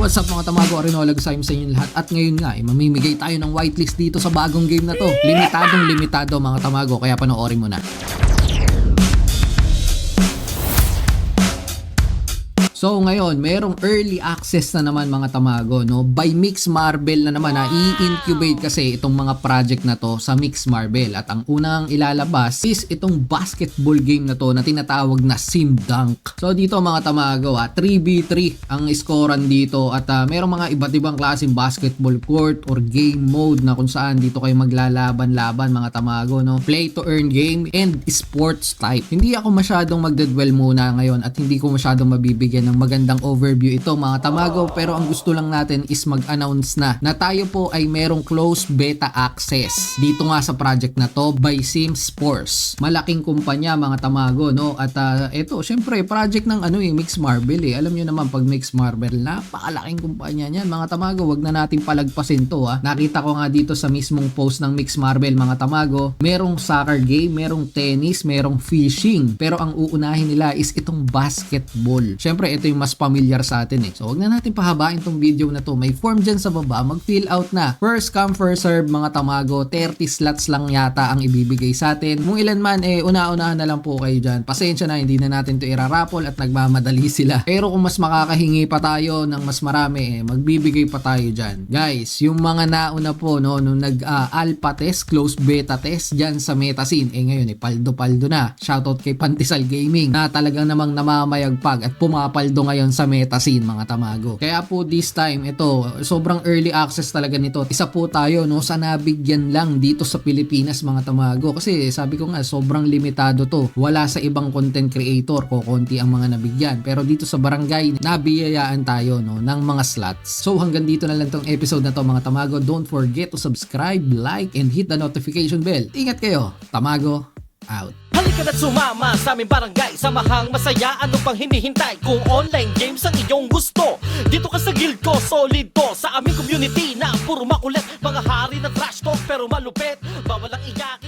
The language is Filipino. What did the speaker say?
What's up mga tamago, Arinola Gasayim sa inyo lahat. At ngayon nga, mamimigay tayo ng whitelist dito sa bagong game na to. Limitado mga tamago, kaya panoorin mo na. So ngayon, merong early access na naman mga tamago, no? By Mix Marble na naman, i-incubate kasi itong mga project na to sa Mix Marble. At ang unang ilalabas is itong basketball game na to na tinatawag na Sim Dunk. So dito mga tamago, 3v3 ang scorean dito at merong mga iba't ibang klaseng basketball court or game mode na kung saan dito kayo maglalaban-laban mga tamago, no? Play to earn game and sports type. Hindi ako masyadong magdedwell muna ngayon at hindi ko masyadong mabibigyan ng magandang overview ito mga tamago, pero ang gusto lang natin is mag-announce na tayo po ay merong closed beta access dito nga sa project na to by SimSports. Malaking kumpanya mga tamago, no? At ito syempre project ng Mix Marble Alam nyo naman pag Mix Marble, napakalaking kumpanya niyan mga tamago. Wag na natin palagpasin to Nakita ko nga dito sa mismong post ng Mix Marble mga tamago, merong soccer game, merong tennis, merong fishing, pero ang uunahin nila is itong basketball. Syempre ito yung mas familiar sa atin So wag na natin pahabain tong video na to. May form dyan sa baba, mag-fill out na. First come first serve mga tamago, 30 slots lang yata ang ibibigay sa atin. Kung ilan man una-unahan na lang po kayo dyan. Pasensya na, hindi na natin to irarapol at nagmamadali sila. Pero kung mas makakahingi pa tayo ng mas marami magbibigay pa tayo dyan. Guys, yung mga nauna po nung nag-alpha test, closed beta test dyan sa Metasin, ngayon paldo-paldo na. Shoutout kay Pantisal Gaming na talagang namang namamayagpag at pumapaldo ngayon sa Metasin mga tamago. Kaya po this time ito, sobrang early access talaga nito. Isa po tayo sa nabigyan lang dito sa Pilipinas mga tamago. Kasi sabi ko nga sobrang limitado to. Wala sa ibang content creator, konti ang mga nabigyan. Pero dito sa barangay, nabiyayaan tayo ng mga slots. So hanggang dito na lang tong episode na to mga tamago. Don't forget to subscribe, like, and hit the notification bell. Ingat kayo. Tamago out. Halika na't sumama sa aming barangay, samahang masaya, ano pang hinihintay? Kung online games ang iyong gusto, dito ka sa guild ko, solid to. Sa aming community na puro makulit, mga hari na trash talk pero malupit, bawal ang iyak.